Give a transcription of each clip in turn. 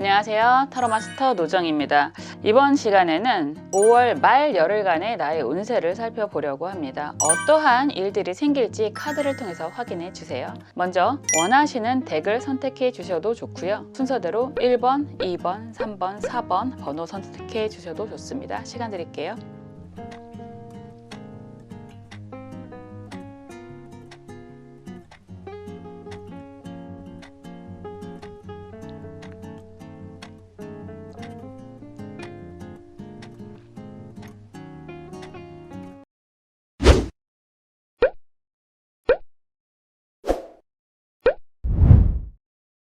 안녕하세요. 타로마스터 노정입니다. 이번 시간에는 5월 말 열흘간의 나의 운세를 살펴보려고 합니다. 어떠한 일들이 생길지 카드를 통해서 확인해 주세요. 먼저 원하시는 덱을 선택해 주셔도 좋고요. 순서대로 1번, 2번, 3번, 4번 번호 선택해 주셔도 좋습니다. 시간 드릴게요.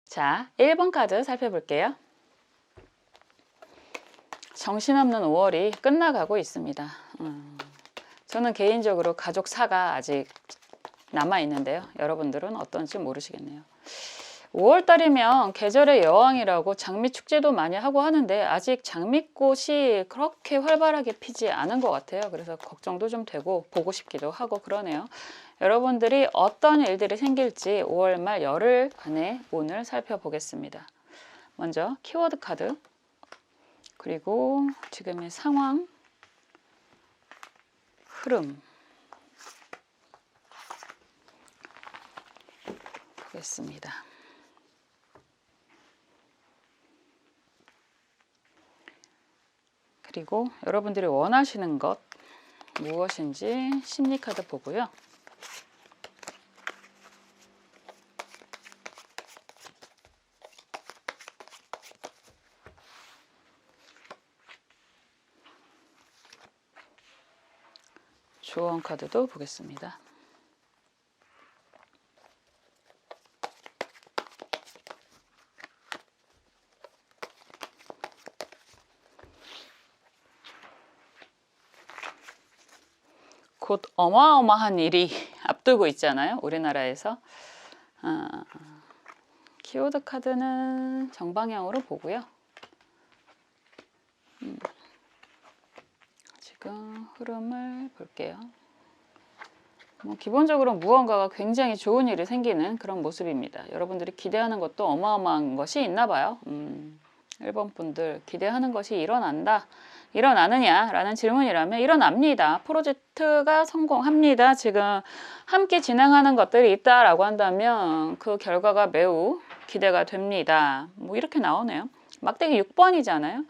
자, 1번 카드 살펴볼게요. 정신없는 5월이 끝나가고 있습니다. 저는 개인적으로 가족사가 아직 남아있는데요. 여러분들은 어떤지 모르시겠네요. 5월달이면 계절의 여왕이라고 장미축제도 많이 하고 하는데 아직 장미꽃이 그렇게 활발하게 피지 않은 것 같아요. 그래서 걱정도 좀 되고 보고 싶기도 하고 그러네요. 여러분들이 어떤 일들이 생길지 5월 말 열흘간의 운을 살펴보겠습니다. 먼저 키워드 카드, 그리고 지금의 상황, 흐름 보겠습니다. 그리고 여러분들이 원하시는 것 무엇인지 심리카드 보고요. 조언 카드도 보겠습니다. 곧 어마어마한 일이 앞두고 있잖아요. 우리나라에서. 키워드 카드는 정방향으로 보고요. 지금 흐름을 볼게요. 기본적으로 무언가가 굉장히 좋은 일이 생기는 그런 모습입니다. 여러분들이 기대하는 것도 어마어마한 것이 있나 봐요. 1번 분들 기대하는 것이 일어나느냐 라는 질문이라면 일어납니다. 프로젝트가 성공합니다. 지금 함께 진행하는 것들이 있다라고 한다면 그 결과가 매우 기대가 됩니다. 뭐 이렇게 나오네요. 막대기 6번이잖아요.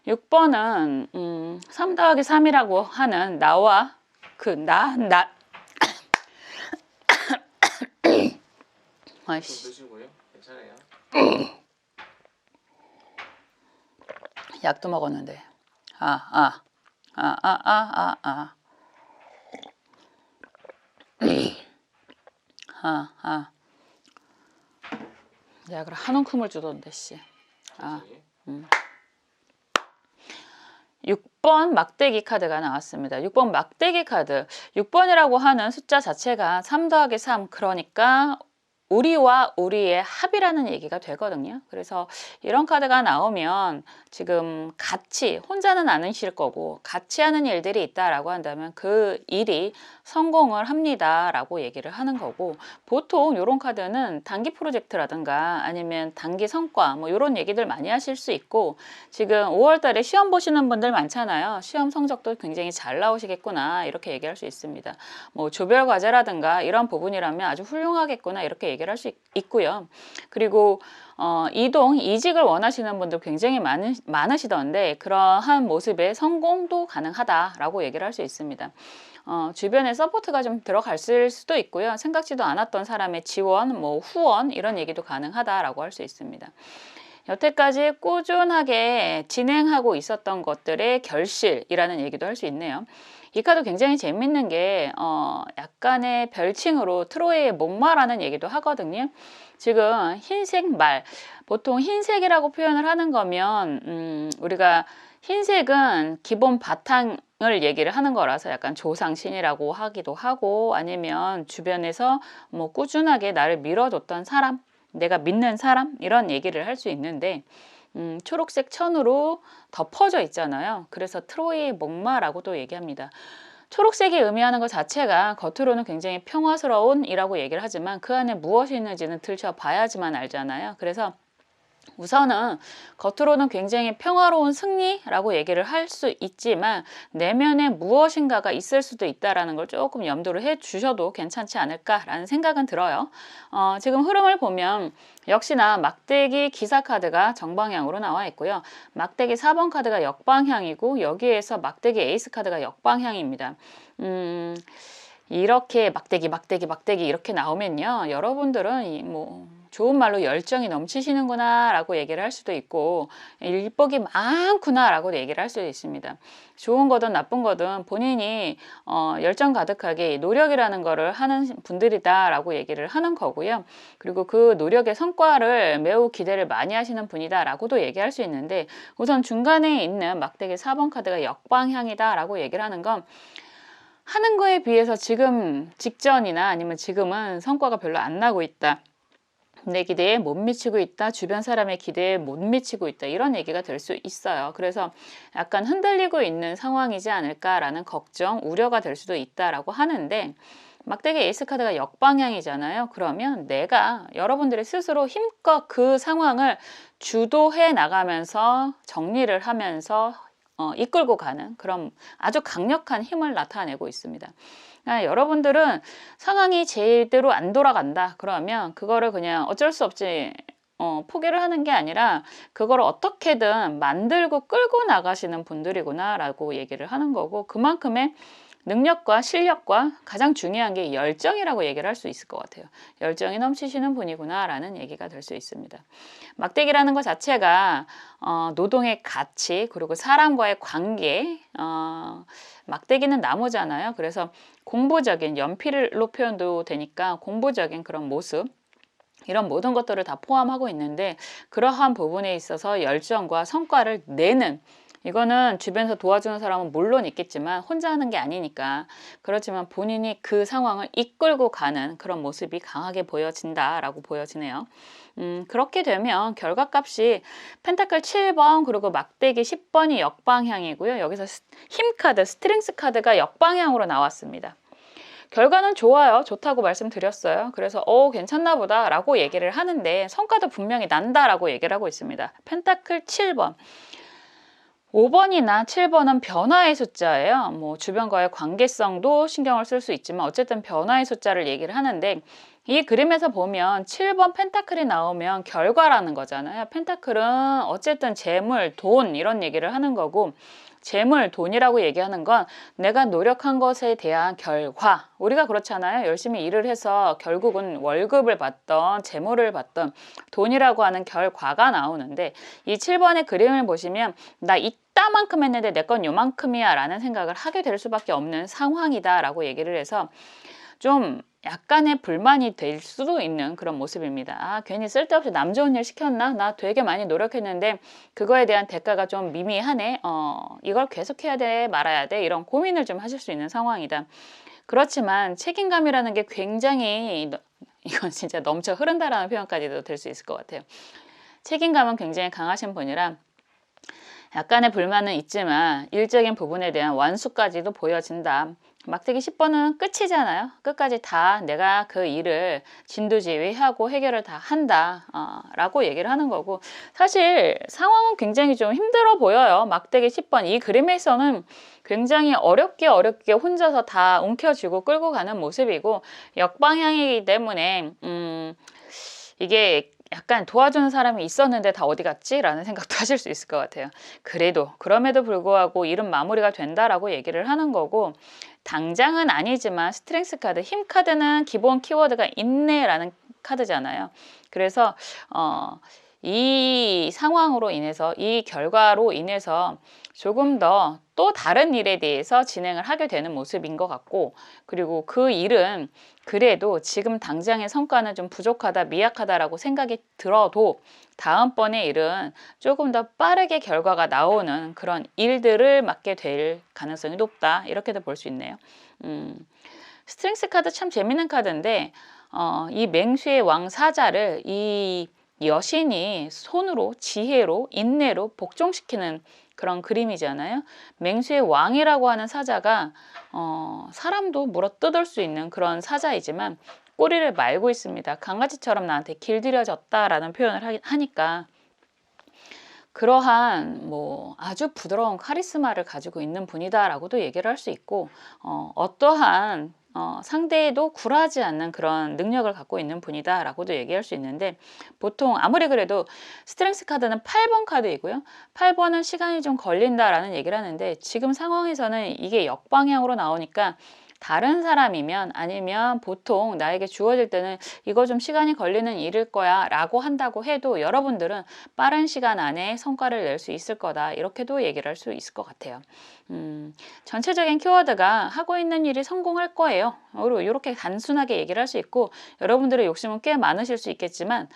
6번은 3 더하기 3이라고 하는 나와 아이씨. 드시고요. 괜찮아요. 약도 먹었는데. 약을 한 움큼을 주던데 씨. 6번 막대기 카드가 나왔습니다. 6번 막대기 카드. 6번이라고 하는 숫자 자체가 3 더하기 3, 그러니까 우리와 우리의 합이라는 얘기가 되거든요. 그래서 이런 카드가 나오면 지금 같이, 혼자는 아니실 거고 같이 하는 일들이 있다라고 한다면 그 일이 성공을 합니다 라고 얘기를 하는 거고, 보통 이런 카드는 단기 프로젝트라든가 아니면 단기 성과 뭐 이런 얘기들 많이 하실 수 있고, 지금 5월 달에 시험 보시는 분들 많잖아요. 시험 성적도 굉장히 잘 나오시겠구나 이렇게 얘기할 수 있습니다. 뭐 조별 과제라든가 이런 부분이라면 아주 훌륭하겠구나 이렇게 얘기를 할 수 있고요. 그리고 이직을 원하시는 분들 굉장히 많으시던데 그러한 모습에 성공도 가능하다라고 얘기를 할 수 있습니다. 주변에 서포트가 좀 들어갈 수도 있고요. 생각지도 않았던 사람의 지원, 뭐 후원 이런 얘기도 가능하다라고 할 수 있습니다. 여태까지 꾸준하게 진행하고 있었던 것들의 결실이라는 얘기도 할 수 있네요. 이 카드 굉장히 재밌는 게 약간의 별칭으로 트로이의 목마라는 얘기도 하거든요. 지금 흰색 말, 보통 흰색이라고 표현을 하는 거면 우리가 흰색은 기본 바탕을 얘기를 하는 거라서 약간 조상신이라고 하기도 하고, 아니면 주변에서 뭐 꾸준하게 나를 밀어줬던 사람, 내가 믿는 사람 이런 얘기를 할 수 있는데 초록색 천으로 덮어져 있잖아요. 그래서 트로이의 목마라고도 얘기합니다. 초록색이 의미하는 것 자체가 겉으로는 굉장히 평화스러운 이라고 얘기를 하지만 그 안에 무엇이 있는지는 들춰봐야지만 알잖아요. 그래서 우선은 겉으로는 굉장히 평화로운 승리라고 얘기를 할 수 있지만 내면에 무엇인가가 있을 수도 있다라는 걸 조금 염두를 해 주셔도 괜찮지 않을까라는 생각은 들어요. 지금 흐름을 보면 역시나 막대기 기사 카드가 정방향으로 나와 있고요. 막대기 4번 카드가 역방향이고 여기에서 막대기 에이스 카드가 역방향입니다. 이렇게 막대기 이렇게 나오면요. 여러분들은 뭐 좋은 말로 열정이 넘치시는구나 라고 얘기를 할 수도 있고 일복이 많구나 라고 얘기를 할 수도 있습니다. 좋은 거든 나쁜 거든 본인이 열정 가득하게 노력이라는 거를 하는 분들이다 라고 얘기를 하는 거고요. 그리고 그 노력의 성과를 매우 기대를 많이 하시는 분이다 라고도 얘기할 수 있는데 우선 중간에 있는 막대기 4번 카드가 역방향이다 라고 얘기를 하는 건 하는 거에 비해서 지금 직전이나 아니면 지금은 성과가 별로 안 나고 있다. 내 기대에 못 미치고 있다. 주변 사람의 기대에 못 미치고 있다. 이런 얘기가 될 수 있어요. 그래서 약간 흔들리고 있는 상황이지 않을까라는 걱정, 우려가 될 수도 있다라고 하는데 막대기 에이스 카드가 역방향이잖아요. 그러면 내가 여러분들이 스스로 힘껏 그 상황을 주도해 나가면서 정리를 하면서 이끌고 가는 그런 아주 강력한 힘을 나타내고 있습니다. 여러분들은 상황이 제대로 안 돌아간다 그러면 그거를 그냥 어쩔 수 없이 포기를 하는 게 아니라 그걸 어떻게든 만들고 끌고 나가시는 분들이구나 라고 얘기를 하는 거고 그만큼의 능력과 실력과 가장 중요한 게 열정이라고 얘기를 할 수 있을 것 같아요. 열정이 넘치시는 분이구나 라는 얘기가 될 수 있습니다. 막대기라는 것 자체가 노동의 가치 그리고 사람과의 관계 막대기는 나무잖아요. 그래서 공부적인 연필로 표현도 되니까 공부적인 그런 모습 이런 모든 것들을 다 포함하고 있는데 그러한 부분에 있어서 열정과 성과를 내는 이거는 주변에서 도와주는 사람은 물론 있겠지만 혼자 하는 게 아니니까 그렇지만 본인이 그 상황을 이끌고 가는 그런 모습이 강하게 보여진다라고 보여지네요. 그렇게 되면 결과값이 펜타클 7번 그리고 막대기 10번이 역방향이고요. 여기서 힘카드, 스트렝스 카드가 역방향으로 나왔습니다. 결과는 좋아요. 좋다고 말씀드렸어요. 그래서 괜찮나 보다 라고 얘기를 하는데 성과도 분명히 난다라고 얘기를 하고 있습니다. 펜타클 7번 5번이나 7번은 변화의 숫자예요. 뭐 주변과의 관계성도 신경을 쓸 수 있지만 어쨌든 변화의 숫자를 얘기를 하는데 이 그림에서 보면 7번 펜타클이 나오면 결과라는 거잖아요. 펜타클은 어쨌든 재물, 돈 이런 얘기를 하는 거고 재물, 돈이라고 얘기하는 건 내가 노력한 것에 대한 결과. 우리가 그렇잖아요. 열심히 일을 해서 결국은 월급을 받던 재물을 받던 돈이라고 하는 결과가 나오는데 이 7번의 그림을 보시면 나 이따만큼 했는데 내 건 요만큼이야 라는 생각을 하게 될 수밖에 없는 상황이다 라고 얘기를 해서 좀 약간의 불만이 될 수도 있는 그런 모습입니다. 괜히 쓸데없이 남 좋은 일 시켰나? 나 되게 많이 노력했는데 그거에 대한 대가가 좀 미미하네. 이걸 계속해야 돼? 말아야 돼? 이런 고민을 좀 하실 수 있는 상황이다. 그렇지만 책임감이라는 게 굉장히 이건 진짜 넘쳐 흐른다라는 표현까지도 될 수 있을 것 같아요. 책임감은 굉장히 강하신 분이라 약간의 불만은 있지만 일적인 부분에 대한 완수까지도 보여진다. 막대기 10번은 끝이잖아요. 끝까지 다 내가 그 일을 진두지휘하고 해결을 다 한다 라고 얘기를 하는 거고 사실 상황은 굉장히 좀 힘들어 보여요. 막대기 10번 이 그림에서는 굉장히 어렵게 혼자서 다 움켜쥐고 끌고 가는 모습이고 역방향이기 때문에 이게 약간 도와주는 사람이 있었는데 다 어디 갔지? 라는 생각도 하실 수 있을 것 같아요. 그럼에도 불구하고 일은 마무리가 된다라고 얘기를 하는 거고 당장은 아니지만 스트렝스 카드, 힘 카드는 기본 키워드가 인내라는 카드잖아요. 그래서 이 상황으로 인해서 이 결과로 인해서 조금 더 또 다른 일에 대해서 진행을 하게 되는 모습인 것 같고 그리고 그 일은 그래도 지금 당장의 성과는 좀 부족하다 미약하다라고 생각이 들어도 다음번의 일은 조금 더 빠르게 결과가 나오는 그런 일들을 맡게 될 가능성이 높다 이렇게도 볼 수 있네요. 스트렝스 카드 참 재밌는 카드인데 이 맹수의 왕 사자를 이 여신이 손으로 지혜로 인내로 복종시키는 그런 그림이잖아요. 맹수의 왕이라고 하는 사자가 사람도 물어뜯을 수 있는 그런 사자이지만 꼬리를 말고 있습니다. 강아지처럼 나한테 길들여졌다라는 표현을 하니까 그러한 뭐 아주 부드러운 카리스마를 가지고 있는 분이다라고도 얘기를 할 수 있고, 어떠한 상대에도 굴하지 않는 그런 능력을 갖고 있는 분이다라고도 얘기할 수 있는데, 보통 아무리 그래도 스트렝스 카드는 8번 카드이고요. 8번은 시간이 좀 걸린다라는 얘기를 하는데, 지금 상황에서는 이게 역방향으로 나오니까 다른 사람이면, 아니면 보통 나에게 주어질 때는 이거 좀 시간이 걸리는 일일 거야 라고 한다고 해도 여러분들은 빠른 시간 안에 성과를 낼 수 있을 거다, 이렇게도 얘기를 할 수 있을 것 같아요. 전체적인 키워드가 하고 있는 일이 성공할 거예요, 이렇게 단순하게 얘기를 할 수 있고, 여러분들의 욕심은 꽤 많으실 수 있겠지만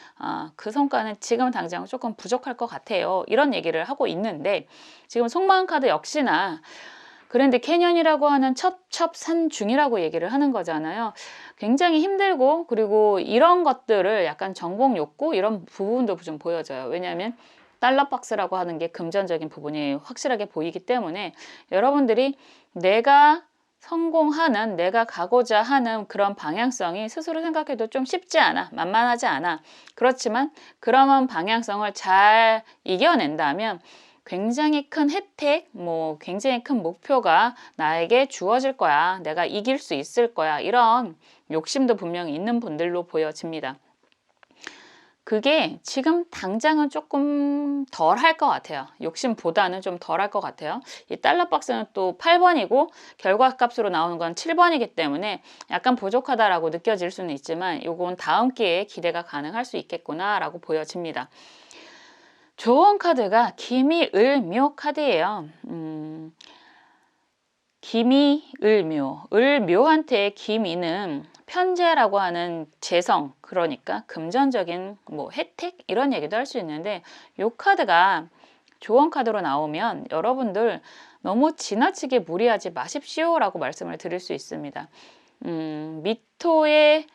그 성과는 지금 당장 조금 부족할 것 같아요, 이런 얘기를 하고 있는데, 지금 속마음 카드 역시나 그랜드 캐년이라고 하는 첩첩산 중이라고 얘기를 하는 거잖아요. 굉장히 힘들고, 그리고 이런 것들을 약간 정복 욕구 이런 부분도 좀 보여져요. 왜냐하면 달러 박스라고 하는 게 금전적인 부분이 확실하게 보이기 때문에, 여러분들이 내가 성공하는, 내가 가고자 하는 그런 방향성이 스스로 생각해도 좀 쉽지 않아, 만만하지 않아. 그렇지만 그런 방향성을 잘 이겨낸다면 굉장히 큰 혜택, 뭐 굉장히 큰 목표가 나에게 주어질 거야, 내가 이길 수 있을 거야, 이런 욕심도 분명히 있는 분들로 보여집니다. 그게 지금 당장은 조금 덜 할 것 같아요. 욕심보다는 좀 덜 할 것 같아요. 이 달러 박스는 또 8번이고 결과값으로 나오는 건 7번이기 때문에 약간 부족하다라고 느껴질 수는 있지만, 이건 다음 기회에 기대가 가능할 수 있겠구나 라고 보여집니다. 조언 카드가 기미을묘 카드예요. 기미을묘, 을묘한테 기미는 편재라고 하는 재성, 그러니까 금전적인 뭐 혜택 이런 얘기도 할 수 있는데, 이 카드가 조언 카드로 나오면 여러분들 너무 지나치게 무리하지 마십시오 라고 말씀을 드릴 수 있습니다. 미토의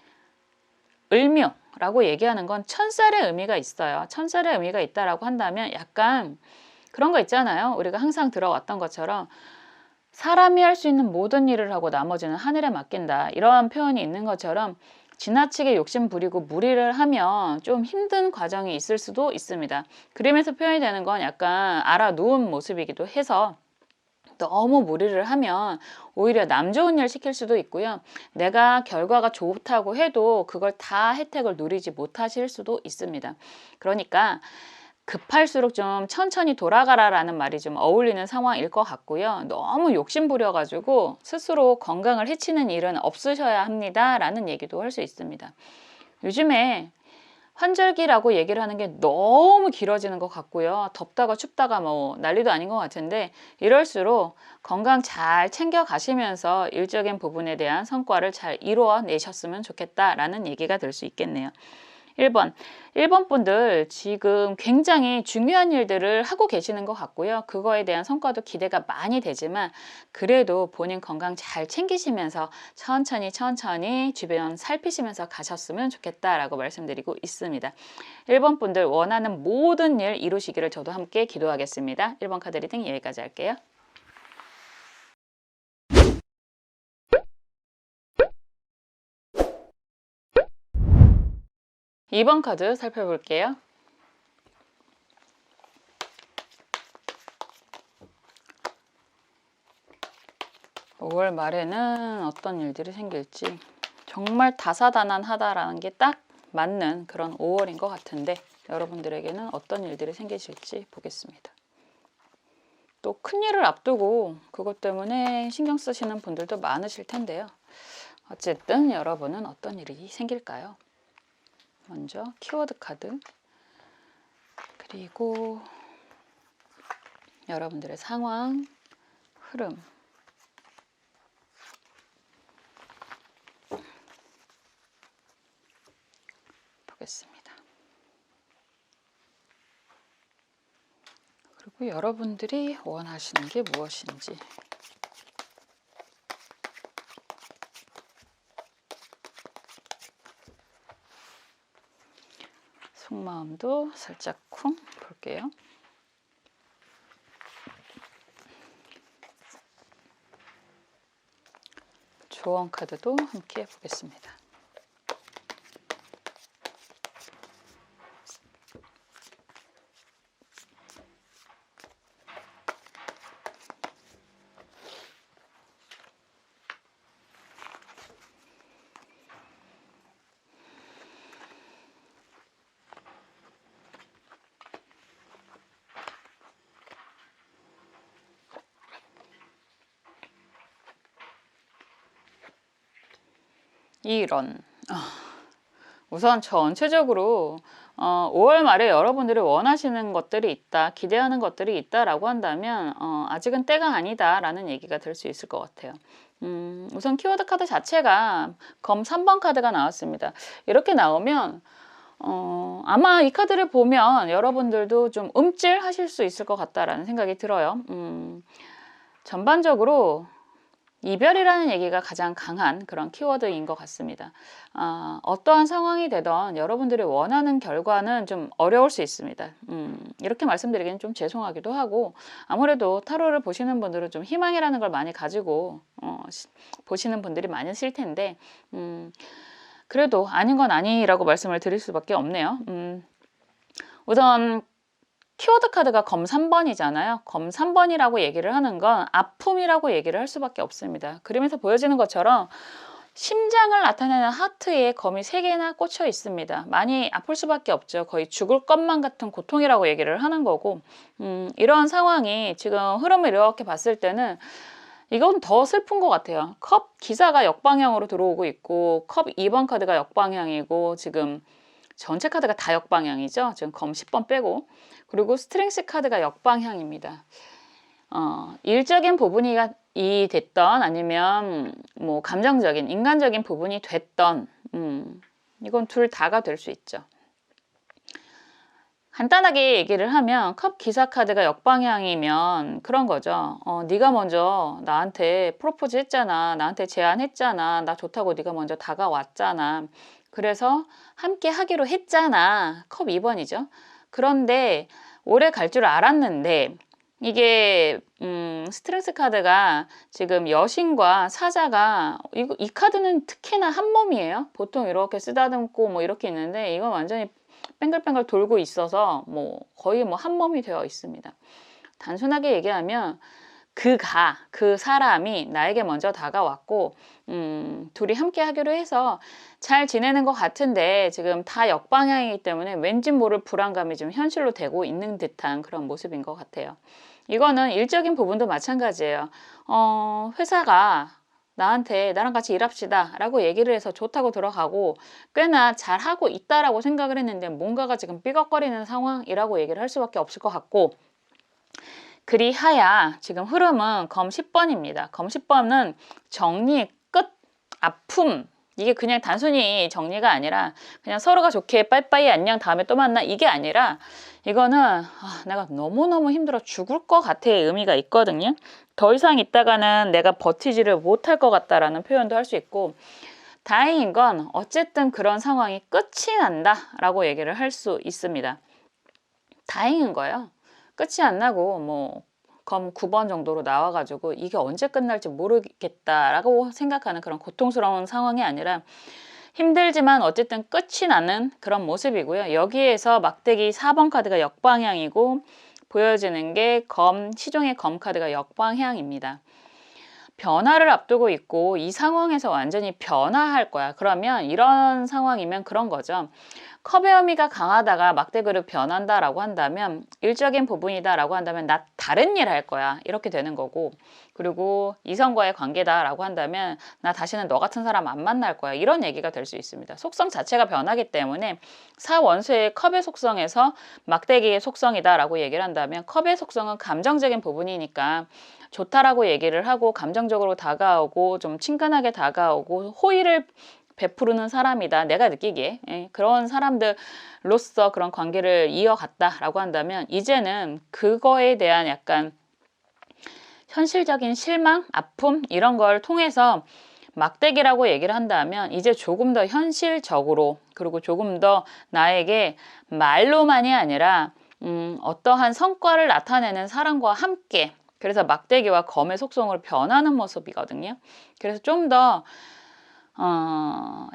을묘라고 얘기하는 건 천살의 의미가 있어요. 천살의 의미가 있다라고 한다면 약간 그런 거 있잖아요. 우리가 항상 들어왔던 것처럼 사람이 할 수 있는 모든 일을 하고 나머지는 하늘에 맡긴다, 이러한 표현이 있는 것처럼 지나치게 욕심 부리고 무리를 하면 좀 힘든 과정이 있을 수도 있습니다. 그림에서 표현이 되는 건 약간 알아놓은 모습이기도 해서, 너무 무리를 하면 오히려 남 좋은 일 시킬 수도 있고요. 내가 결과가 좋다고 해도 그걸 다 혜택을 누리지 못하실 수도 있습니다. 그러니까 급할수록 좀 천천히 돌아가라라는 말이 좀 어울리는 상황일 것 같고요. 너무 욕심 부려가지고 스스로 건강을 해치는 일은 없으셔야 합니다 라는 얘기도 할 수 있습니다. 요즘에 환절기라고 얘기를 하는 게 너무 길어지는 것 같고요. 덥다가 춥다가 뭐 난리도 아닌 것 같은데, 이럴수록 건강 잘 챙겨 가시면서 일적인 부분에 대한 성과를 잘 이루어내셨으면 좋겠다라는 얘기가 될 수 있겠네요. 1번 분들 지금 굉장히 중요한 일들을 하고 계시는 것 같고요. 그거에 대한 성과도 기대가 많이 되지만, 그래도 본인 건강 잘 챙기시면서 천천히 주변 살피시면서 가셨으면 좋겠다라고 말씀드리고 있습니다. 1번 분들 원하는 모든 일 이루시기를 저도 함께 기도하겠습니다. 1번 카드 리딩 여기까지 할게요. 2번 카드 살펴볼게요. 5월 말에는 어떤 일들이 생길지, 정말 다사다난하다라는 게 딱 맞는 그런 5월인 것 같은데, 여러분들에게는 어떤 일들이 생기실지 보겠습니다. 또 큰일을 앞두고 그것 때문에 신경 쓰시는 분들도 많으실 텐데요. 어쨌든 여러분은 어떤 일이 생길까요? 먼저 키워드 카드, 그리고 여러분들의 상황, 흐름, 보겠습니다. 그리고 여러분들이 원하시는 게 무엇인지, 속마음도 살짝 쿵 볼게요. 조언 카드도 함께 보겠습니다. 이런. 우선 전체적으로 5월 말에 여러분들이 원하시는 것들이 있다, 기대하는 것들이 있다라고 한다면 아직은 때가 아니다라는 얘기가 될 수 있을 것 같아요. 우선 키워드 카드 자체가 검 3번 카드가 나왔습니다. 이렇게 나오면 아마 이 카드를 보면 여러분들도 좀 움찔하실 수 있을 것 같다라는 생각이 들어요. 전반적으로 이별이라는 얘기가 가장 강한 그런 키워드인 것 같습니다. 어떠한 상황이 되던 여러분들이 원하는 결과는 좀 어려울 수 있습니다. 이렇게 말씀드리기는 좀 죄송하기도 하고, 아무래도 타로를 보시는 분들은 좀 희망이라는 걸 많이 가지고 보시는 분들이 많으실 텐데, 그래도 아닌 건 아니라고 말씀을 드릴 수밖에 없네요. 우선 키워드 카드가 검 3번이잖아요. 검 3번이라고 얘기를 하는 건 아픔이라고 얘기를 할 수밖에 없습니다. 그림에서 보여지는 것처럼 심장을 나타내는 하트에 검이 3개나 꽂혀 있습니다. 많이 아플 수밖에 없죠. 거의 죽을 것만 같은 고통이라고 얘기를 하는 거고, 이런 상황이 지금 흐름을 이렇게 봤을 때는 이건 더 슬픈 것 같아요. 컵 기사가 역방향으로 들어오고 있고, 컵 2번 카드가 역방향이고, 지금 전체 카드가 다 역방향이죠. 지금 검 10번 빼고. 그리고 스트렝스 카드가 역방향입니다. 일적인 부분이 됐던, 아니면 뭐 감정적인, 인간적인 부분이 됐던, 이건 둘 다가 될 수 있죠. 간단하게 얘기를 하면 컵 기사 카드가 역방향이면 그런 거죠. 네가 먼저 나한테 프로포즈 했잖아. 나한테 제안했잖아. 나 좋다고 네가 먼저 다가왔잖아. 그래서 함께 하기로 했잖아. 컵 2번이죠. 그런데 오래 갈 줄 알았는데, 이게 스트렝스 카드가 지금 여신과 사자가 이 카드는 특히나 한 몸이에요. 보통 이렇게 쓰다듬고 뭐 이렇게 있는데, 이건 완전히 뱅글뱅글 돌고 있어서 뭐 거의 뭐 한 몸이 되어 있습니다. 단순하게 얘기하면 그 사람이 나에게 먼저 다가왔고, 둘이 함께 하기로 해서 잘 지내는 것 같은데 지금 다 역방향이기 때문에 왠지 모를 불안감이 좀 현실로 되고 있는 듯한 그런 모습인 것 같아요. 이거는 일적인 부분도 마찬가지예요. 회사가 나한테 나랑 같이 일합시다 라고 얘기를 해서 좋다고 들어가고 꽤나 잘하고 있다라고 생각을 했는데 뭔가가 지금 삐걱거리는 상황이라고 얘기를 할 수밖에 없을 것 같고, 그리하야 지금 흐름은 검 10번입니다. 검 10번은 정리, 끝, 아픔, 이게 그냥 단순히 정리가 아니라 그냥 서로가 좋게 빠이빠이 안녕 다음에 또 만나, 이게 아니라 이거는 내가 너무너무 힘들어 죽을 것 같아의 의미가 있거든요. 더 이상 있다가는 내가 버티지를 못할 것 같다라는 표현도 할 수 있고, 다행인 건 어쨌든 그런 상황이 끝이 난다 라고 얘기를 할 수 있습니다. 다행인 거예요. 끝이 안 나고 뭐 검 9번 정도로 나와가지고 이게 언제 끝날지 모르겠다라고 생각하는 그런 고통스러운 상황이 아니라 힘들지만 어쨌든 끝이 나는 그런 모습이고요. 여기에서 막대기 4번 카드가 역방향이고 보여지는 게 시종의 검 카드가 역방향입니다. 변화를 앞두고 있고 이 상황에서 완전히 변화할 거야. 그러면 이런 상황이면 그런 거죠. 컵의 의미가 강하다가 막대기로 변한다라고 한다면, 일적인 부분이다라고 한다면 나 다른 일 할 거야 이렇게 되는 거고, 그리고 이성과의 관계다라고 한다면 나 다시는 너 같은 사람 안 만날 거야 이런 얘기가 될 수 있습니다. 속성 자체가 변하기 때문에 사원수의 컵의 속성에서 막대기의 속성이다라고 얘기를 한다면, 컵의 속성은 감정적인 부분이니까 좋다라고 얘기를 하고 감정적으로 다가오고 좀 친근하게 다가오고 호의를 베푸는 사람이다, 내가 느끼기에 그런 사람들로서 그런 관계를 이어갔다라고 한다면, 이제는 그거에 대한 약간 현실적인 실망, 아픔 이런 걸 통해서 막대기라고 얘기를 한다면 이제 조금 더 현실적으로, 그리고 조금 더 나에게 말로만이 아니라 어떠한 성과를 나타내는 사람과 함께, 그래서 막대기와 검의 속성으로 변하는 모습이거든요. 그래서 좀 더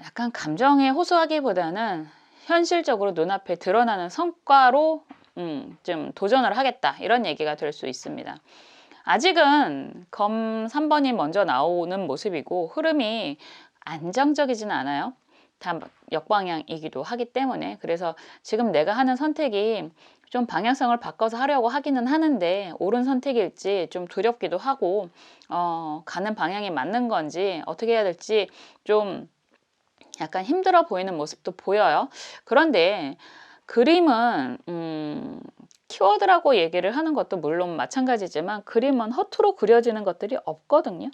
약간 감정에 호소하기보다는 현실적으로 눈앞에 드러나는 성과로 좀 도전을 하겠다 이런 얘기가 될 수 있습니다. 아직은 검 3번이 먼저 나오는 모습이고 흐름이 안정적이진 않아요. 다 역방향이기도 하기 때문에. 그래서 지금 내가 하는 선택이 좀 방향성을 바꿔서 하려고 하기는 하는데 옳은 선택일지 좀 두렵기도 하고, 가는 방향이 맞는 건지 어떻게 해야 될지 좀 약간 힘들어 보이는 모습도 보여요. 그런데 그림은 키워드라고 얘기를 하는 것도 물론 마찬가지지만 그림은 허투루 그려지는 것들이 없거든요.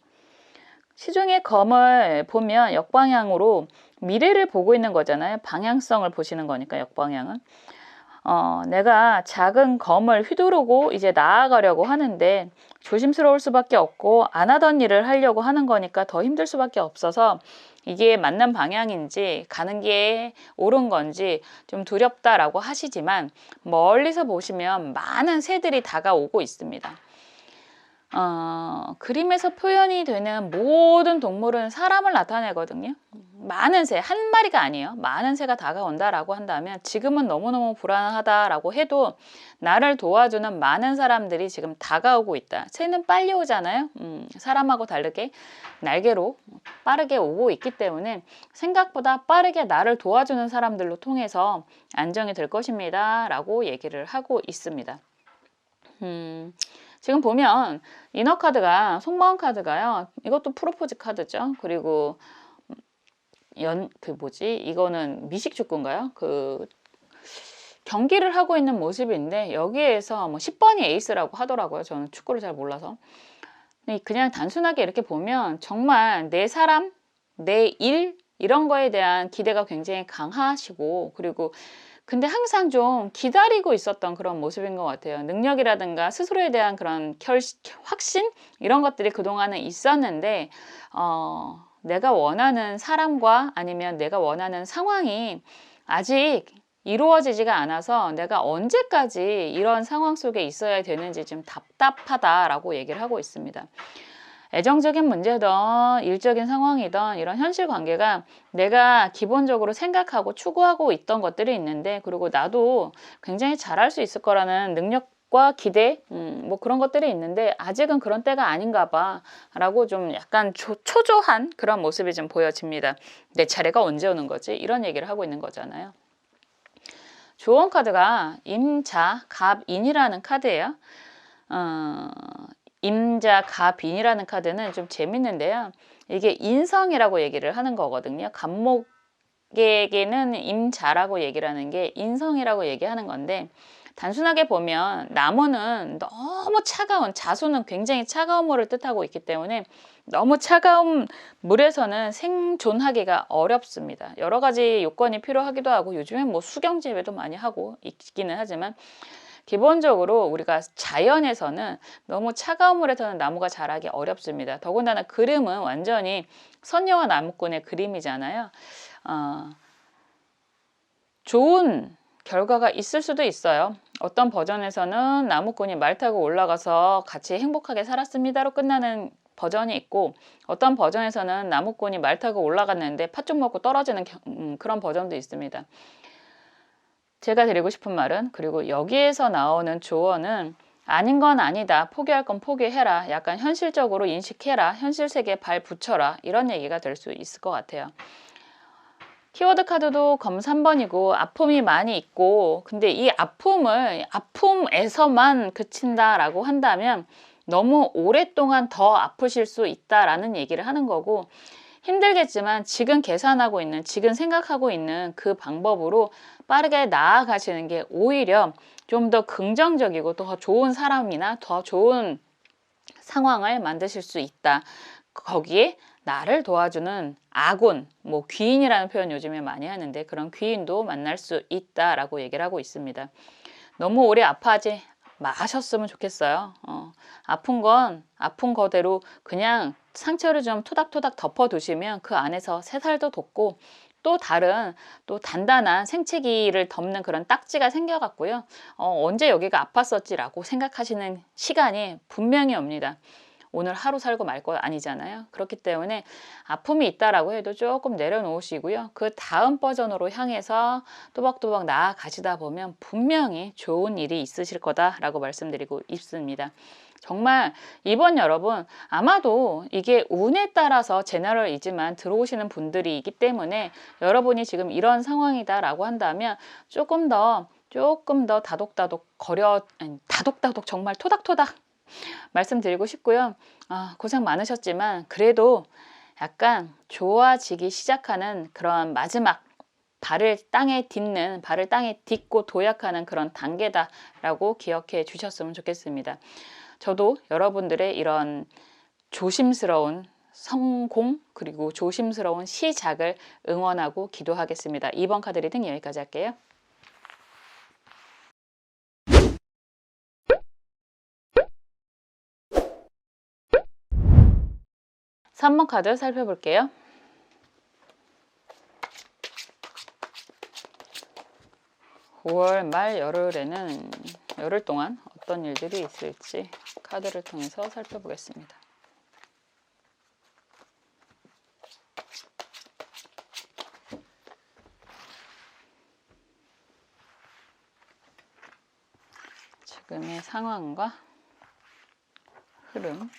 시중의 검을 보면 역방향으로 미래를 보고 있는 거잖아요. 방향성을 보시는 거니까 역방향은. 내가 작은 검을 휘두르고 이제 나아가려고 하는데 조심스러울 수밖에 없고 안 하던 일을 하려고 하는 거니까 더 힘들 수밖에 없어서 이게 맞는 방향인지 가는 게 옳은 건지 좀 두렵다라고 하시지만 멀리서 보시면 많은 새들이 다가오고 있습니다. 그림에서 표현이 되는 모든 동물은 사람을 나타내거든요. 많은 새, 한 마리가 아니에요. 많은 새가 다가온다라고 한다면 지금은 너무너무 불안하다라고 해도 나를 도와주는 많은 사람들이 지금 다가오고 있다. 새는 빨리 오잖아요. 사람하고 다르게 날개로 빠르게 오고 있기 때문에 생각보다 빠르게 나를 도와주는 사람들로 통해서 안정이 될 것입니다. 라고 얘기를 하고 있습니다. 지금 보면 이너 카드가 속마음 카드가요. 이것도 프로포즈 카드죠. 그리고 이거는 미식축구인가요? 경기를 하고 있는 모습인데 여기에서 뭐 10번이 에이스라고 하더라고요. 저는 축구를 잘 몰라서. 그냥 단순하게 이렇게 보면 정말 내 사람, 내 일 이런 거에 대한 기대가 굉장히 강하시고 그리고 근데 항상 좀 기다리고 있었던 그런 모습인 것 같아요. 능력이라든가 스스로에 대한 그런 확신 이런 것들이 그동안은 있었는데 내가 원하는 사람과 아니면 내가 원하는 상황이 아직 이루어지지가 않아서 내가 언제까지 이런 상황 속에 있어야 되는지 좀 답답하다라고 얘기를 하고 있습니다. 애정적인 문제든 일적인 상황이든 이런 현실 관계가 내가 기본적으로 생각하고 추구하고 있던 것들이 있는데 그리고 나도 굉장히 잘할 수 있을 거라는 능력과 기대 뭐 그런 것들이 있는데 아직은 그런 때가 아닌가 봐 라고 좀 약간 초조한 그런 모습이 좀 보여집니다. 내 차례가 언제 오는 거지? 이런 얘기를 하고 있는 거잖아요. 조언 카드가 임자갑인이라는 카드예요. 임자갑인이라는 카드는 좀 재밌는데요. 이게 인성이라고 얘기를 하는 거거든요. 갑목에게는 임자라고 얘기를 하는 게 인성이라고 얘기하는 건데 단순하게 보면 나무는 너무 차가운 자수는 굉장히 차가운 물을 뜻하고 있기 때문에 너무 차가운 물에서는 생존하기가 어렵습니다. 여러 가지 요건이 필요하기도 하고 요즘엔 뭐 수경재배도 많이 하고 있기는 하지만 기본적으로 우리가 자연에서는 너무 차가운 물에서는 나무가 자라기 어렵습니다. 더군다나 그림은 완전히 선녀와 나무꾼의 그림이잖아요. 좋은 결과가 있을 수도 있어요. 어떤 버전에서는 나무꾼이 말 타고 올라가서 같이 행복하게 살았습니다로 끝나는 버전이 있고 어떤 버전에서는 나무꾼이 말 타고 올라갔는데 팥죽 먹고 떨어지는 그런 버전도 있습니다. 제가 드리고 싶은 말은 그리고 여기에서 나오는 조언은 아닌 건 아니다. 포기할 건 포기해라. 약간 현실적으로 인식해라. 현실 세계에 발 붙여라. 이런 얘기가 될 수 있을 것 같아요. 키워드 카드도 검 3번이고 아픔이 많이 있고 근데 이 아픔에서만 그친다라고 한다면 너무 오랫동안 더 아프실 수 있다라는 얘기를 하는 거고 힘들겠지만 지금 계산하고 있는 지금 생각하고 있는 그 방법으로 빠르게 나아가시는 게 오히려 좀 더 긍정적이고 더 좋은 사람이나 더 좋은 상황을 만드실 수 있다. 거기에 나를 도와주는 아군, 뭐 귀인이라는 표현 요즘에 많이 하는데 그런 귀인도 만날 수 있다라고 얘기를 하고 있습니다. 너무 오래 아파하지 마셨으면 좋겠어요. 아픈 건 아픈 거대로 그냥 상처를 좀 토닥토닥 덮어두시면 그 안에서 새살도 돋고 또 다른 또 단단한 생채기를 덮는 그런 딱지가 생겨갖고요. 언제 여기가 아팠었지라고 생각하시는 시간이 분명히 옵니다. 오늘 하루 살고 말 거 아니잖아요. 그렇기 때문에 아픔이 있다라고 해도 조금 내려놓으시고요. 그 다음 버전으로 향해서 또박또박 나아가시다 보면 분명히 좋은 일이 있으실 거다라고 말씀드리고 있습니다. 정말 이번 여러분 아마도 이게 운에 따라서 제너럴이지만 들어오시는 분들이 있기 때문에 여러분이 지금 이런 상황이다라고 한다면 조금 더 다독다독 정말 토닥토닥 말씀드리고 싶고요. 고생 많으셨지만 그래도 약간 좋아지기 시작하는 그런 마지막 발을 땅에 딛는, 발을 땅에 딛고 도약하는 그런 단계다라고 기억해 주셨으면 좋겠습니다. 저도 여러분들의 이런 조심스러운 성공 그리고 조심스러운 시작을 응원하고 기도하겠습니다. 2번 카드 리딩 여기까지 할게요. 3번 카드 살펴볼게요. 5월 말 열흘 동안 어떤 일들이 있을지 카드를 통해서 살펴보겠습니다. 지금의 상황과 흐름,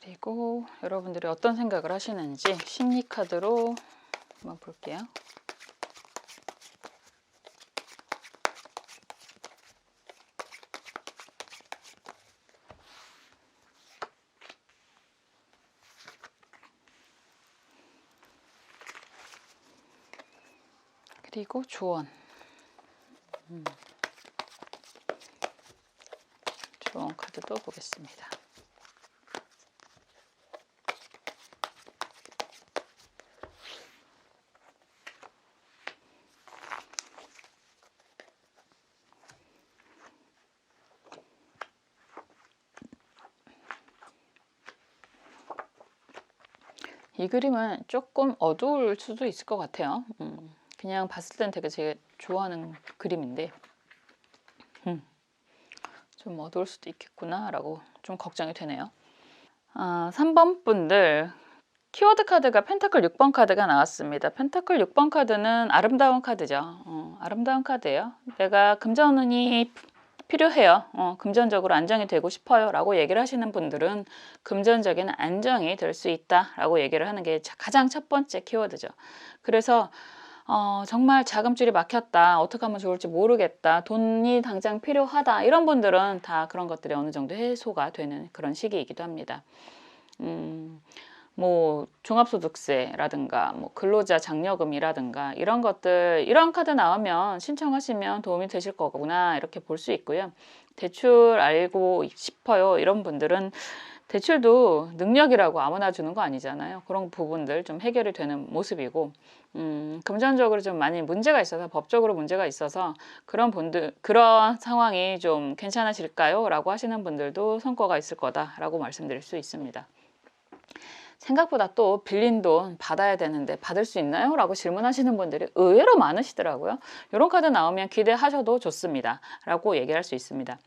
그리고 여러분들이 어떤 생각을 하시는지 심리 카드로 한번 볼게요. 그리고 조언. 조언 카드도 보겠습니다. 이 그림은 조금 어두울 수도 있을 것 같아요. 그냥 봤을 땐 되게 제가 좋아하는 그림인데 좀 어두울 수도 있겠구나 라고 좀 걱정이 되네요. 3번 분들 키워드 카드가 펜타클 6번 카드가 나왔습니다. 펜타클 6번 카드는 아름다운 카드죠. 아름다운 카드예요. 내가 금전운이 필요해요. 금전적으로 안정이 되고 싶어요 라고 얘기를 하시는 분들은 금전적인 안정이 될 수 있다 라고 얘기를 하는 게 가장 첫 번째 키워드죠. 그래서 정말 자금줄이 막혔다, 어떻게 하면 좋을지 모르겠다, 돈이 당장 필요하다, 이런 분들은 다 그런 것들이 어느 정도 해소가 되는 그런 시기이기도 합니다. 뭐 종합소득세라든가 뭐 근로자 장려금이라든가 이런 것들, 이런 카드 나오면 신청하시면 도움이 되실 거구나 이렇게 볼 수 있고요. 대출 알고 싶어요 이런 분들은 대출도 능력이라고 아무나 주는 거 아니잖아요. 그런 부분들 좀 해결이 되는 모습이고, 금전적으로 좀 많이 문제가 있어서, 법적으로 문제가 있어서 그런 분들, 그런 상황이 좀 괜찮으실까요? 라고 하시는 분들도 성과가 있을 거다라고 말씀드릴 수 있습니다. 생각보다 또 빌린 돈 받아야 되는데 받을 수 있나요? 라고 질문하시는 분들이 의외로 많으시더라고요. 이런 카드 나오면 기대하셔도 좋습니다 라고 얘기할 수 있습니다.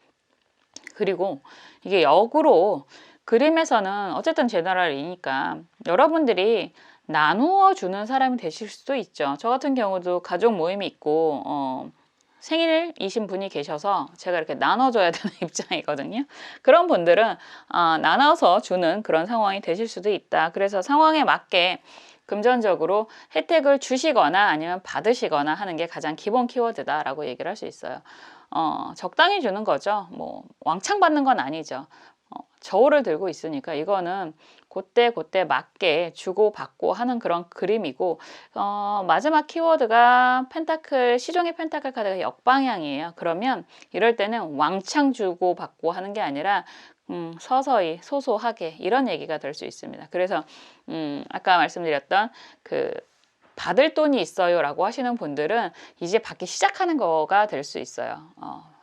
그리고 이게 역으로 그림에서는 어쨌든 제너럴이니까 여러분들이 나누어 주는 사람이 되실 수도 있죠. 저 같은 경우도 가족 모임이 있고 생일이신 분이 계셔서 제가 이렇게 나눠줘야 되는 입장이거든요. 그런 분들은 나눠서 주는 그런 상황이 되실 수도 있다. 그래서 상황에 맞게 금전적으로 혜택을 주시거나 아니면 받으시거나 하는 게 가장 기본 키워드다라고 얘기를 할 수 있어요. 적당히 주는 거죠. 뭐 왕창 받는 건 아니죠. 저울을 들고 있으니까 이거는 그때 맞게 주고받고 하는 그런 그림이고, 마지막 키워드가 펜타클, 시종의 펜타클 카드가 역방향이에요. 그러면 이럴 때는 왕창 주고받고 하는 게 아니라 서서히 소소하게 이런 얘기가 될 수 있습니다. 그래서 아까 말씀드렸던 그 받을 돈이 있어요 라고 하시는 분들은 이제 받기 시작하는 거가 될 수 있어요.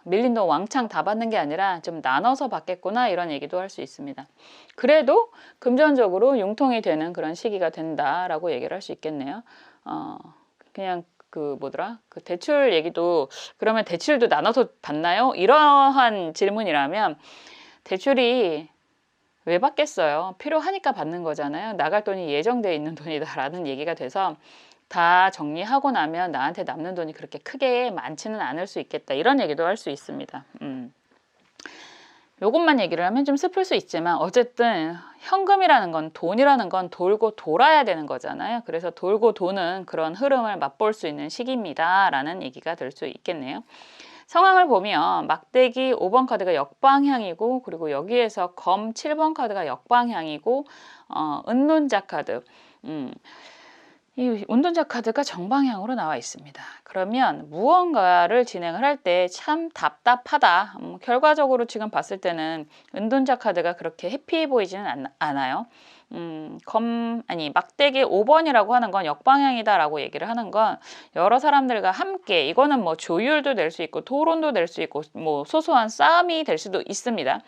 밀린 돈 왕창 다 받는 게 아니라 좀 나눠서 받겠구나 이런 얘기도 할 수 있습니다. 그래도 금전적으로 융통이 되는 그런 시기가 된다라고 얘기를 할 수 있겠네요. 그냥 그 대출 얘기도, 그러면 대출도 나눠서 받나요? 이러한 질문이라면 대출이 왜 받겠어요? 필요하니까 받는 거잖아요. 나갈 돈이 예정되어 있는 돈이다라는 얘기가 돼서 다 정리하고 나면 나한테 남는 돈이 그렇게 크게 많지는 않을 수 있겠다. 이런 얘기도 할 수 있습니다. 요것만 얘기를 하면 좀 슬플 수 있지만 어쨌든 현금이라는 건, 돈이라는 건 돌고 돌아야 되는 거잖아요. 그래서 돌고 도는 그런 흐름을 맛볼 수 있는 시기입니다 라는 얘기가 될 수 있겠네요. 상황을 보면 막대기 5번 카드가 역방향이고, 그리고 여기에서 검 7번 카드가 역방향이고, 은둔자 카드, 이 운동자 카드가 정방향으로 나와 있습니다. 그러면 무언가를 진행을 할 때 참 답답하다. 결과적으로 지금 봤을 때는 은둔자 카드가 그렇게 해피해 보이지는 않아요. 막대기 5번이라고 하는 건 역방향이다라고 얘기를 하는 건 여러 사람들과 함께, 이거는 뭐 조율도 될 수 있고 토론도 될 수 있고 뭐 소소한 싸움이 될 수도 있습니다.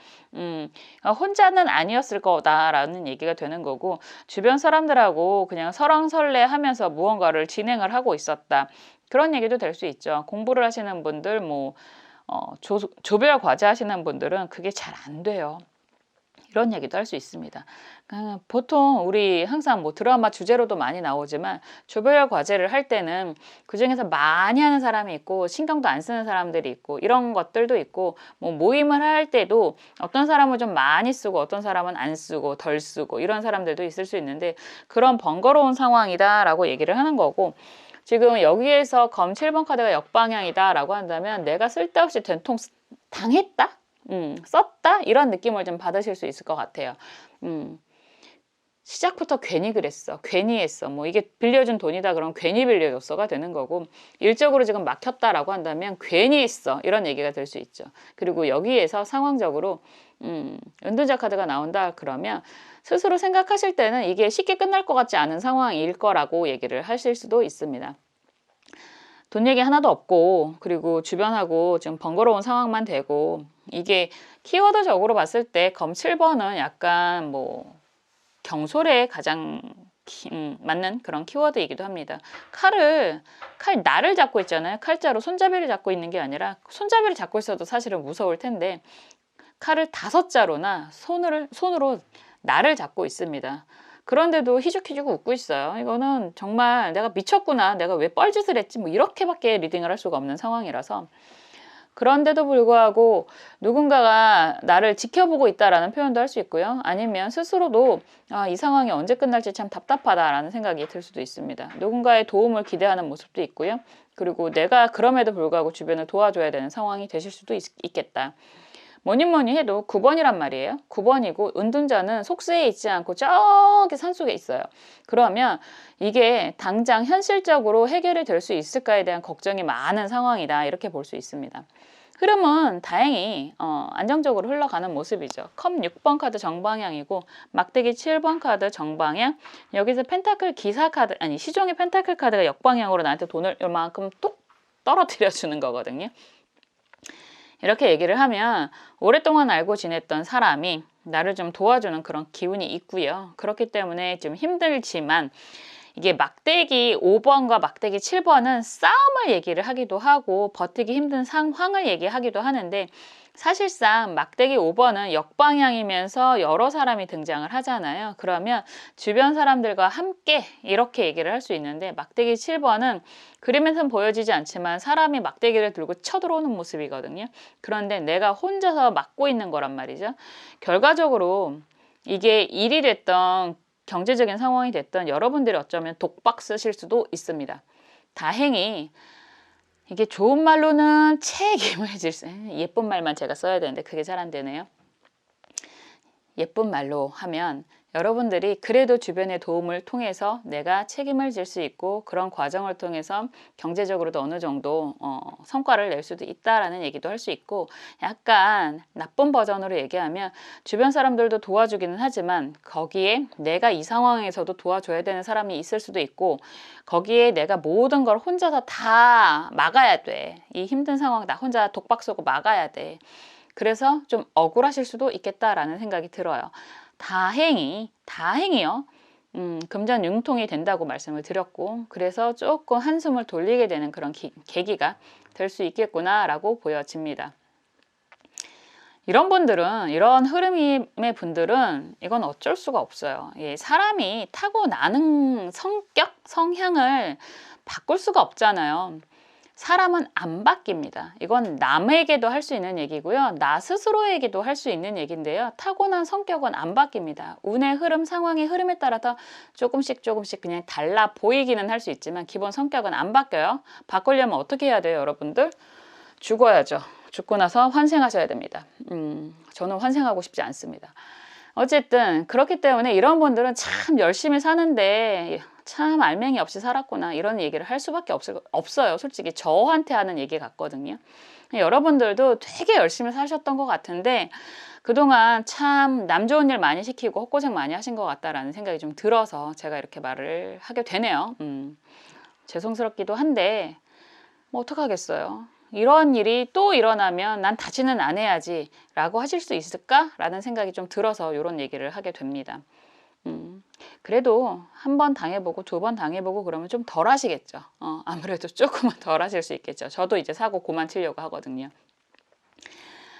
혼자는 아니었을 거다라는 얘기가 되는 거고, 주변 사람들하고 그냥 설왕설래하면서 무언가를 진행을 하고 있었다. 그런 얘기도 될 수 있죠. 공부를 하시는 분들, 조별 과제 하시는 분들은 그게 잘 안 돼요. 이런 얘기도 할 수 있습니다. 보통 우리 항상 뭐 드라마 주제로도 많이 나오지만 조별 과제를 할 때는 그중에서 많이 하는 사람이 있고 신경도 안 쓰는 사람들이 있고 이런 것들도 있고, 뭐 모임을 할 때도 어떤 사람은 좀 많이 쓰고 어떤 사람은 안 쓰고 덜 쓰고 이런 사람들도 있을 수 있는데, 그런 번거로운 상황이다라고 얘기를 하는 거고, 지금 여기에서 검 7번 카드가 역방향이다라고 한다면 내가 쓸데없이 된통 당했다? 썼다? 이런 느낌을 좀 받으실 수 있을 것 같아요. 시작부터 괜히 그랬어. 괜히 했어. 뭐 이게 빌려준 돈이다 그러면 괜히 빌려줬어가 되는 거고, 일적으로 지금 막혔다라고 한다면 괜히 했어. 이런 얘기가 될 수 있죠. 그리고 여기에서 상황적으로 은둔자 카드가 나온다 그러면 스스로 생각하실 때는 이게 쉽게 끝날 것 같지 않은 상황일 거라고 얘기를 하실 수도 있습니다. 돈 얘기 하나도 없고, 그리고 주변하고 지금 번거로운 상황만 되고, 이게 키워드적으로 봤을 때 검 7번은 약간 뭐 경솔에 가장 맞는 그런 키워드이기도 합니다. 칼 날을 잡고 있잖아요. 칼자로 손잡이를 잡고 있는 게 아니라, 손잡이를 잡고 있어도 사실은 무서울 텐데 칼을 5자로나 손으로 날을 잡고 있습니다. 그런데도 희죽희죽 웃고 있어요. 이거는 정말 내가 미쳤구나, 내가 왜 뻘짓을 했지, 뭐 이렇게밖에 리딩을 할 수가 없는 상황이라서, 그런데도 불구하고 누군가가 나를 지켜보고 있다라는 표현도 할 수 있고요. 아니면 스스로도 이 상황이 언제 끝날지 참 답답하다라는 생각이 들 수도 있습니다. 누군가의 도움을 기대하는 모습도 있고요. 그리고 내가 그럼에도 불구하고 주변을 도와줘야 되는 상황이 되실 수도 있겠다. 뭐니 해도 9번이란 말이에요. 9번이고 은둔자는 속세에 있지 않고 저기 산속에 있어요. 그러면 이게 당장 현실적으로 해결이 될 수 있을까에 대한 걱정이 많은 상황이다, 이렇게 볼 수 있습니다. 흐름은 다행히 안정적으로 흘러가는 모습이죠. 컵 6번 카드 정방향이고 막대기 7번 카드 정방향, 여기서 펜타클 기사 카드, 시종의 펜타클 카드가 역방향으로 나한테 돈을 요만큼 뚝 떨어뜨려 주는 거거든요. 이렇게 얘기를 하면 오랫동안 알고 지냈던 사람이 나를 좀 도와주는 그런 기운이 있고요. 그렇기 때문에 좀 힘들지만, 이게 막대기 5번과 막대기 7번은 싸움을 얘기를 하기도 하고 버티기 힘든 상황을 얘기하기도 하는데, 사실상 막대기 5번은 역방향이면서 여러 사람이 등장을 하잖아요. 그러면 주변 사람들과 함께 이렇게 얘기를 할 수 있는데, 막대기 7번은 그림에선 보여지지 않지만 사람이 막대기를 들고 쳐들어오는 모습이거든요. 그런데 내가 혼자서 막고 있는 거란 말이죠. 결과적으로 이게 일이 됐던 경제적인 상황이 됐던 여러분들이 어쩌면 독박 쓰실 수도 있습니다. 다행히 이게 좋은 말로는 책임을 질 수, 예쁜 말만 제가 써야 되는데 그게 잘 안 되네요. 예쁜 말로 하면 여러분들이 그래도 주변의 도움을 통해서 내가 책임을 질 수 있고, 그런 과정을 통해서 경제적으로도 어느 정도 성과를 낼 수도 있다라는 얘기도 할 수 있고, 약간 나쁜 버전으로 얘기하면 주변 사람들도 도와주기는 하지만 거기에 내가 이 상황에서도 도와줘야 되는 사람이 있을 수도 있고, 거기에 내가 모든 걸 혼자서 다 막아야 돼. 이 힘든 상황 나 혼자 독박 쓰고 막아야 돼. 그래서 좀 억울하실 수도 있겠다라는 생각이 들어요. 다행히요. 금전 융통이 된다고 말씀을 드렸고, 그래서 조금 한숨을 돌리게 되는 그런 계기가 될 수 있겠구나라고 보여집니다. 이런 분들은, 이런 흐름의 분들은 이건 어쩔 수가 없어요. 사람이 타고나는 성격, 성향을 바꿀 수가 없잖아요. 사람은 안 바뀝니다. 이건 남에게도 할 수 있는 얘기고요. 나 스스로에게도 할 수 있는 얘기인데요. 타고난 성격은 안 바뀝니다. 운의 흐름, 상황의 흐름에 따라서 조금씩 그냥 달라 보이기는 할 수 있지만 기본 성격은 안 바뀌어요. 바꾸려면 어떻게 해야 돼요, 여러분들? 죽어야죠. 죽고 나서 환생하셔야 됩니다. 저는 환생하고 싶지 않습니다. 어쨌든 그렇기 때문에 이런 분들은 참 열심히 사는데 참 알맹이 없이 살았구나 이런 얘기를 할 수밖에 없어요. 솔직히 저한테 하는 얘기 같거든요. 여러분들도 되게 열심히 사셨던 것 같은데 그동안 참 남 좋은 일 많이 시키고 헛고생 많이 하신 것 같다라는 생각이 좀 들어서 제가 이렇게 말을 하게 되네요. 죄송스럽기도 한데 뭐 어떡하겠어요. 이런 일이 또 일어나면 난 다시는 안 해야지 라고 하실 수 있을까? 라는 생각이 좀 들어서 이런 얘기를 하게 됩니다. 그래도 한 번 당해보고 두 번 당해보고 그러면 좀 덜 하시겠죠. 아무래도 조금은 덜 하실 수 있겠죠. 저도 이제 사고 그만 치려고 하거든요.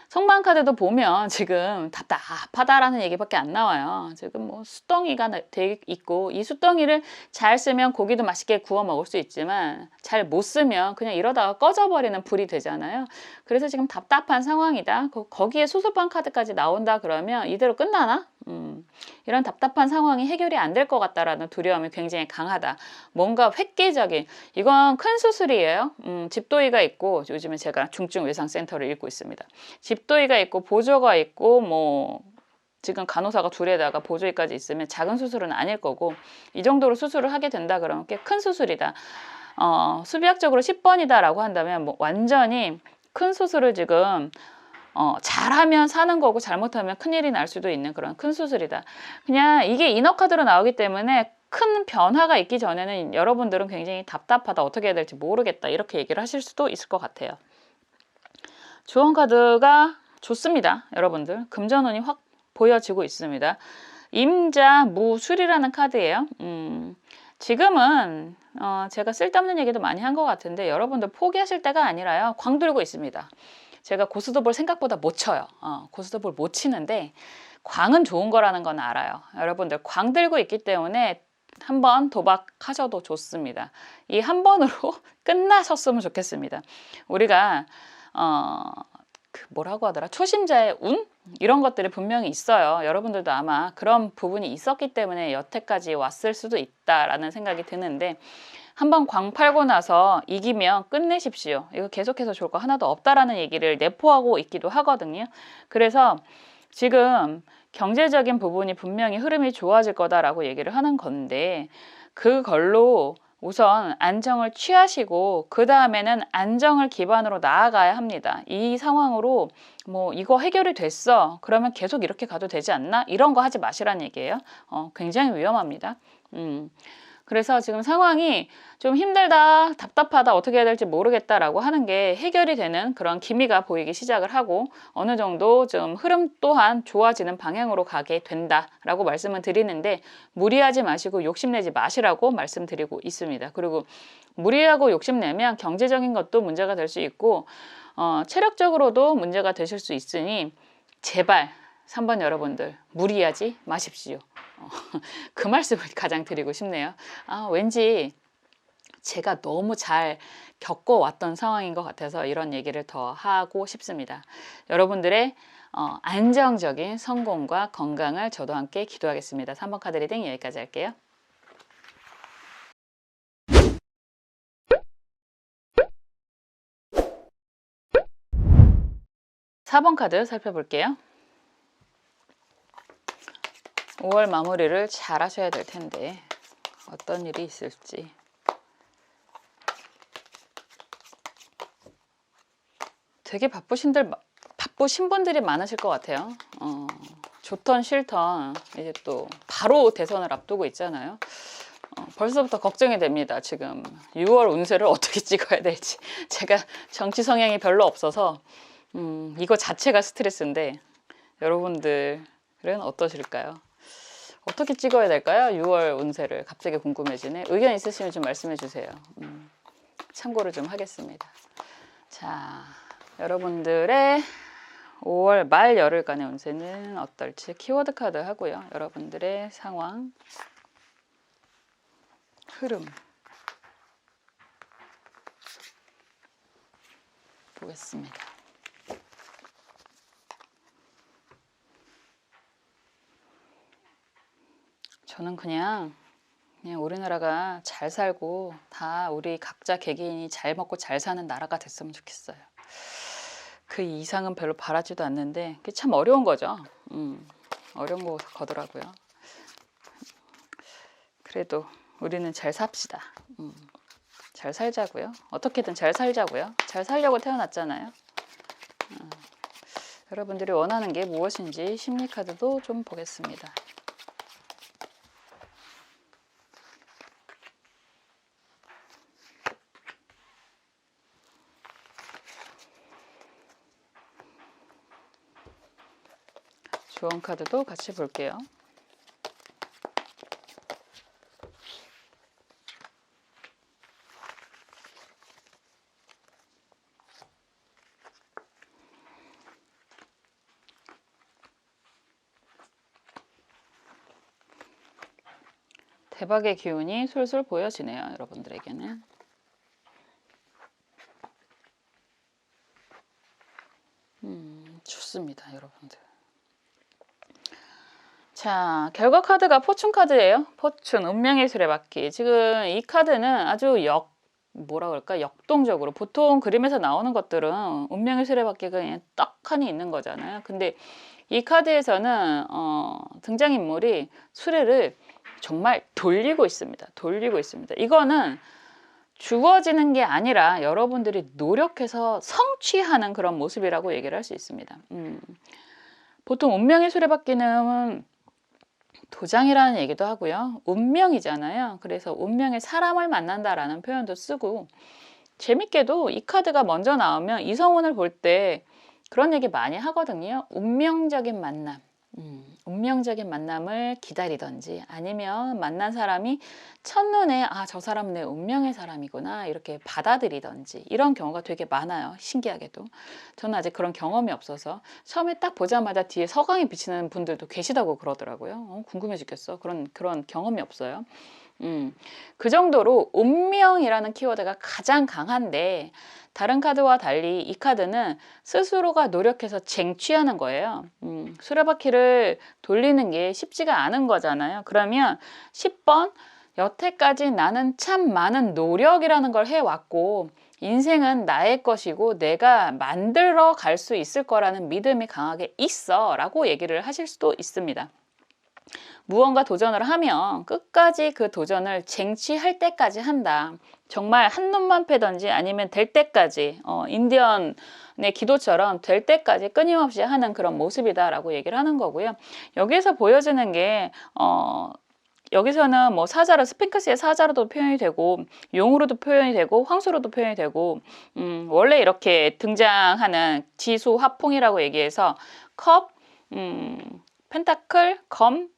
성만 카드도 보면 지금 답답하다라는 얘기밖에 안 나와요. 지금 뭐 숫덩이가 돼 있고 이 숫덩이를 잘 쓰면 고기도 맛있게 구워 먹을 수 있지만 잘 못 쓰면 그냥 이러다가 꺼져버리는 불이 되잖아요. 그래서 지금 답답한 상황이다. 거기에 수습한 카드까지 나온다 그러면 이대로 끝나나? 이런 답답한 상황이 해결이 안 될 것 같다라는 두려움이 굉장히 강하다. 뭔가 획기적인 이건 큰 수술이에요. 집도의가 있고 요즘에 제가 중증외상센터를 읽고 있습니다. 집도의가 있고 보조가 있고 뭐 지금 간호사가 둘에다가 보조의까지 있으면 작은 수술은 아닐 거고 이 정도로 수술을 하게 된다 그러면 꽤 큰 수술이다. 수비학적으로 10번이다라고 한다면 뭐 완전히 큰 수술을 지금 잘하면 사는 거고 잘못하면 큰일이 날 수도 있는 그런 큰 수술이다. 그냥 이게 이너카드로 나오기 때문에 큰 변화가 있기 전에는 여러분들은 굉장히 답답하다. 어떻게 해야 될지 모르겠다. 이렇게 얘기를 하실 수도 있을 것 같아요. 조언카드가 좋습니다. 여러분들. 금전운이 확 보여지고 있습니다. 임자 무술이라는 카드예요. 지금은 제가 쓸데없는 얘기도 많이 한 것 같은데 여러분들 포기하실 때가 아니라요. 광 들고 있습니다. 제가 고스톱을 생각보다 못 쳐요. 고스톱을 못 치는데 광은 좋은 거라는 건 알아요. 여러분들 광 들고 있기 때문에 한번 도박하셔도 좋습니다. 이 한 번으로 끝나셨으면 좋겠습니다. 우리가 뭐라고 하더라? 초심자의 운? 이런 것들이 분명히 있어요. 여러분들도 아마 그런 부분이 있었기 때문에 여태까지 왔을 수도 있다라는 생각이 드는데 한번 광 팔고 나서 이기면 끝내십시오. 이거 계속해서 좋을 거 하나도 없다라는 얘기를 내포하고 있기도 하거든요. 그래서 지금 경제적인 부분이 분명히 흐름이 좋아질 거다라고 얘기를 하는 건데 그걸로 우선 안정을 취하시고 그 다음에는 안정을 기반으로 나아가야 합니다. 이 상황으로 뭐 이거 해결이 됐어. 그러면 계속 이렇게 가도 되지 않나? 이런 거 하지 마시라는 얘기예요. 굉장히 위험합니다. 그래서 지금 상황이 좀 힘들다, 답답하다, 어떻게 해야 될지 모르겠다라고 하는 게 해결이 되는 그런 기미가 보이기 시작을 하고 어느 정도 좀 흐름 또한 좋아지는 방향으로 가게 된다라고 말씀을 드리는데 무리하지 마시고 욕심내지 마시라고 말씀드리고 있습니다. 그리고 무리하고 욕심내면 경제적인 것도 문제가 될 수 있고 체력적으로도 문제가 되실 수 있으니 제발 3번 여러분들 무리하지 마십시오. 그 말씀을 가장 드리고 싶네요. 왠지 제가 너무 잘 겪어왔던 상황인 것 같아서 이런 얘기를 더 하고 싶습니다. 여러분들의 안정적인 성공과 건강을 저도 함께 기도하겠습니다. 3번 카드 리딩 여기까지 할게요. (4번) 카드 살펴볼게요. 5월 마무리를 잘 하셔야 될 텐데 어떤 일이 있을지. 되게 바쁘신 분들이 많으실 것 같아요. 좋던 싫던 이제 또 바로 대선을 앞두고 있잖아요. 벌써부터 걱정이 됩니다. 지금 6월 운세를 어떻게 찍어야 될지. 제가 정치 성향이 별로 없어서 이거 자체가 스트레스인데 여러분들은 어떠실까요? 어떻게 찍어야 될까요? 6월 운세를 갑자기 궁금해지네. 의견 있으시면 좀 말씀해 주세요. 참고를 좀 하겠습니다. 자, 여러분들의 5월 말 열흘간의 운세는 어떨지 키워드 카드 하고요. 여러분들의 상황, 흐름, 보겠습니다. 저는 그냥 우리나라가 잘 살고 다 우리 각자 개개인이 잘 먹고 잘 사는 나라가 됐으면 좋겠어요. 그 이상은 별로 바라지도 않는데 그게 참 어려운 거죠. 어려운 거더라고요. 그래도 우리는 잘 삽시다. 잘 살자고요. 어떻게든 잘 살자고요. 잘 살려고 태어났잖아요. 여러분들이 원하는 게 무엇인지 심리카드도 좀 보겠습니다. 조언 카드도 같이 볼게요. 대박의 기운이 솔솔 보여지네요. 여러분들에게는. 좋습니다. 여러분들. 자, 결과 카드가 포춘 카드예요. 포춘, 운명의 수레바퀴. 지금 이 카드는 아주 역동적으로 보통 그림에서 나오는 것들은 운명의 수레바퀴가 그냥 떡하니 있는 거잖아요. 근데 이 카드에서는 등장인물이 수레를 정말 돌리고 있습니다. 이거는 주어지는 게 아니라 여러분들이 노력해서 성취하는 그런 모습이라고 얘기를 할 수 있습니다. 보통 운명의 수레바퀴는 도장이라는 얘기도 하고요. 운명이잖아요. 그래서 운명의 사람을 만난다라는 표현도 쓰고, 재밌게도 이 카드가 먼저 나오면 이성운을 볼 때 그런 얘기 많이 하거든요. 운명적인 만남을 기다리던지, 아니면 만난 사람이 첫눈에 저 사람은 내 운명의 사람이구나 이렇게 받아들이던지, 이런 경우가 되게 많아요. 신기하게도 저는 아직 그런 경험이 없어서 처음에 딱 보자마자 뒤에 서광이 비치는 분들도 계시다고 그러더라고요. 궁금해 죽겠어. 그런 경험이 없어요. 그 정도로 운명이라는 키워드가 가장 강한데, 다른 카드와 달리 이 카드는 스스로가 노력해서 쟁취하는 거예요. 수레바퀴를 돌리는 게 쉽지가 않은 거잖아요. 그러면 10번, 여태까지 나는 참 많은 노력이라는 걸 해왔고, 인생은 나의 것이고 내가 만들어 갈 수 있을 거라는 믿음이 강하게 있어 라고 얘기를 하실 수도 있습니다. 무언가 도전을 하면 끝까지 그 도전을 쟁취할 때까지 한다. 정말 한눈만 패던지 아니면 될 때까지, 인디언의 기도처럼 될 때까지 끊임없이 하는 그런 모습이다라고 얘기를 하는 거고요. 여기에서 보여지는 게 여기서는 뭐 사자로, 스핑크스의 사자로도 표현이 되고, 용으로도 표현이 되고, 황소로도 표현이 되고, 원래 이렇게 등장하는 지수 화풍이라고 얘기해서 컵, 펜타클, 검,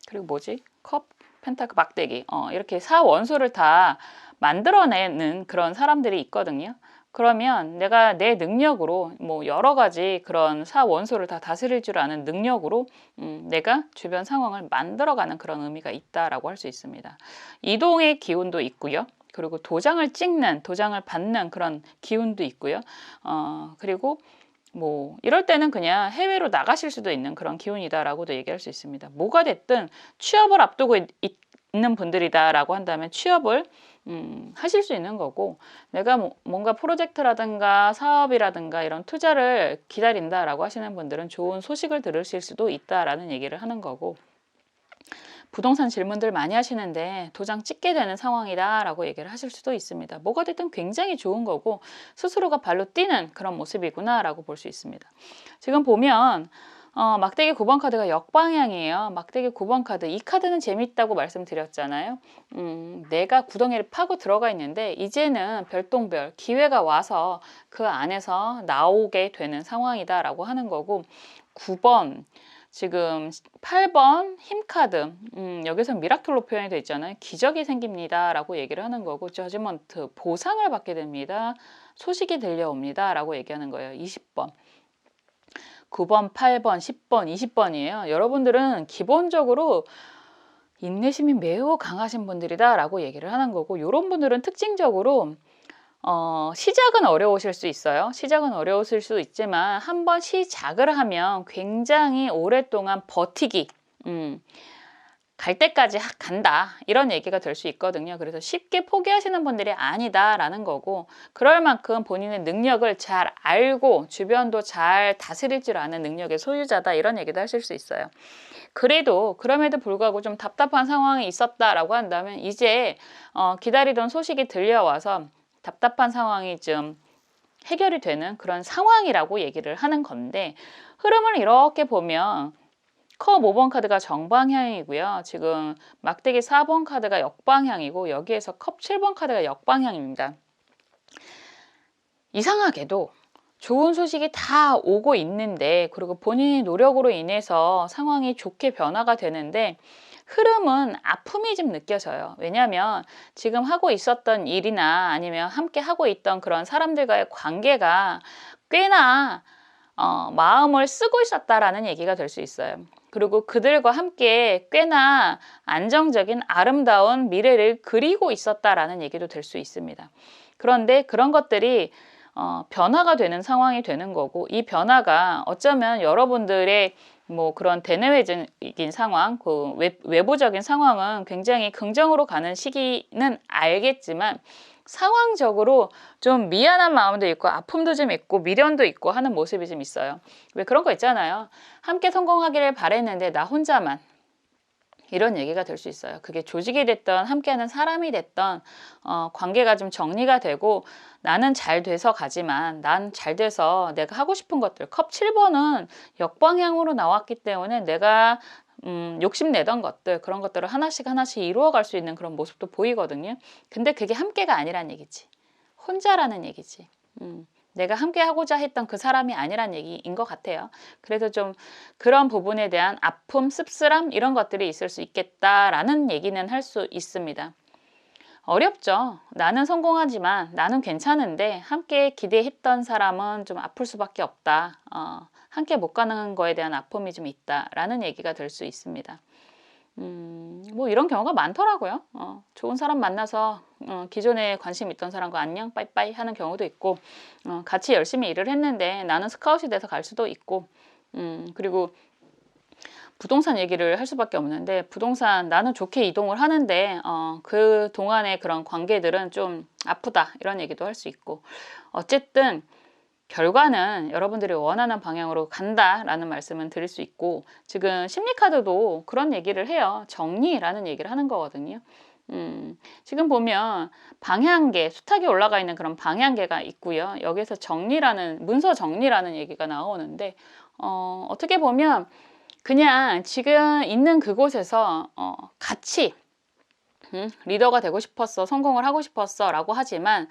그리고 컵, 펜타클, 막대기, 이렇게 4원소를 다 만들어내는 그런 사람들이 있거든요. 그러면 내가 내 능력으로 여러 가지 그런 4원소를 다 다스릴 줄 아는 능력으로 내가 주변 상황을 만들어가는 그런 의미가 있다라고 할 수 있습니다. 이동의 기운도 있고요. 그리고 도장을 받는 그런 기운도 있고요. 그리고 이럴 때는 그냥 해외로 나가실 수도 있는 그런 기운이다라고도 얘기할 수 있습니다. 뭐가 됐든 취업을 앞두고 있는 분들이다라고 한다면 취업을 하실 수 있는 거고, 내가 뭔가 프로젝트라든가 사업이라든가 이런 투자를 기다린다라고 하시는 분들은 좋은 소식을 들으실 수도 있다라는 얘기를 하는 거고, 부동산 질문들 많이 하시는데 도장 찍게 되는 상황이다 라고 얘기를 하실 수도 있습니다. 뭐가 됐든 굉장히 좋은 거고 스스로가 발로 뛰는 그런 모습이구나 라고 볼 수 있습니다. 지금 보면 막대기 9번 카드가 역방향이에요. 막대기 9번 카드, 이 카드는 재밌다고 말씀드렸잖아요. 내가 구덩이를 파고 들어가 있는데 이제는 별똥별 기회가 와서 그 안에서 나오게 되는 상황이다 라고 하는 거고, 9번, 지금 8번 힘카드, 여기서 미라클로 표현이 되어 있잖아요. 기적이 생깁니다 라고 얘기를 하는 거고, 저지먼트, 보상을 받게 됩니다. 소식이 들려옵니다 라고 얘기하는 거예요. 20번, 9번, 8번, 10번, 20번이에요. 여러분들은 기본적으로 인내심이 매우 강하신 분들이다 라고 얘기를 하는 거고, 이런 분들은 특징적으로 시작은 어려우실 수 있어요. 시작은 어려우실 수 있지만 한번 시작을 하면 굉장히 오랫동안 버티기, 갈 때까지 간다 이런 얘기가 될 수 있거든요. 그래서 쉽게 포기하시는 분들이 아니다라는 거고, 그럴 만큼 본인의 능력을 잘 알고 주변도 잘 다스릴 줄 아는 능력의 소유자다 이런 얘기도 하실 수 있어요. 그럼에도 불구하고 좀 답답한 상황이 있었다라고 한다면 이제 기다리던 소식이 들려와서 답답한 상황이 좀 해결이 되는 그런 상황이라고 얘기를 하는 건데, 흐름을 이렇게 보면 컵 5번 카드가 정방향이고요. 지금 막대기 4번 카드가 역방향이고 여기에서 컵 7번 카드가 역방향입니다. 이상하게도 좋은 소식이 다 오고 있는데, 그리고 본인의 노력으로 인해서 상황이 좋게 변화가 되는데 흐름은 아픔이 좀 느껴져요. 왜냐하면 지금 하고 있었던 일이나 아니면 함께 하고 있던 그런 사람들과의 관계가 꽤나 마음을 쓰고 있었다라는 얘기가 될 수 있어요. 그리고 그들과 함께 꽤나 안정적인 아름다운 미래를 그리고 있었다라는 얘기도 될 수 있습니다. 그런데 그런 것들이 변화가 되는 상황이 되는 거고, 이 변화가 어쩌면 여러분들의 뭐 그런 대내외적인 상황, 그 외부적인 상황은 굉장히 긍정으로 가는 시기는 알겠지만 상황적으로 좀 미안한 마음도 있고 아픔도 좀 있고 미련도 있고 하는 모습이 좀 있어요. 왜 그런 거 있잖아요. 함께 성공하기를 바랬는데 나 혼자만, 이런 얘기가 될 수 있어요. 그게 조직이 됐던 함께하는 사람이 됐던 관계가 좀 정리가 되고 나는 잘 돼서 가지만 난 잘 돼서 내가 하고 싶은 것들, 컵 7번은 역방향으로 나왔기 때문에 내가 욕심내던 것들, 그런 것들을 하나씩 하나씩 이루어갈 수 있는 그런 모습도 보이거든요. 근데 그게 함께가 아니란 얘기지. 혼자라는 얘기지. 내가 함께 하고자 했던 그 사람이 아니란 얘기인 것 같아요. 그래서 좀 그런 부분에 대한 아픔, 씁쓸함 이런 것들이 있을 수 있겠다라는 얘기는 할 수 있습니다. 어렵죠. 나는 성공하지만 나는 괜찮은데 함께 기대했던 사람은 좀 아플 수밖에 없다. 함께 못 가는 거에 대한 아픔이 좀 있다라는 얘기가 될 수 있습니다. 뭐 이런 경우가 많더라고요. 좋은 사람 만나서 기존에 관심 있던 사람과 안녕 빠이빠이 하는 경우도 있고, 같이 열심히 일을 했는데 나는 스카웃이 돼서 갈 수도 있고, 그리고 부동산 얘기를 할 수밖에 없는데, 부동산 나는 좋게 이동을 하는데 그 동안의 그런 관계들은 좀 아프다 이런 얘기도 할 수 있고, 어쨌든 결과는 여러분들이 원하는 방향으로 간다라는 말씀은 드릴 수 있고, 지금 심리카드도 그런 얘기를 해요. 정리라는 얘기를 하는 거거든요. 지금 보면 방향계, 수탉이 올라가 있는 그런 방향계가 있고요. 여기서 정리라는, 문서 정리라는 얘기가 나오는데 어떻게 보면 그냥 지금 있는 그곳에서 같이 리더가 되고 싶었어, 성공을 하고 싶었어 라고 하지만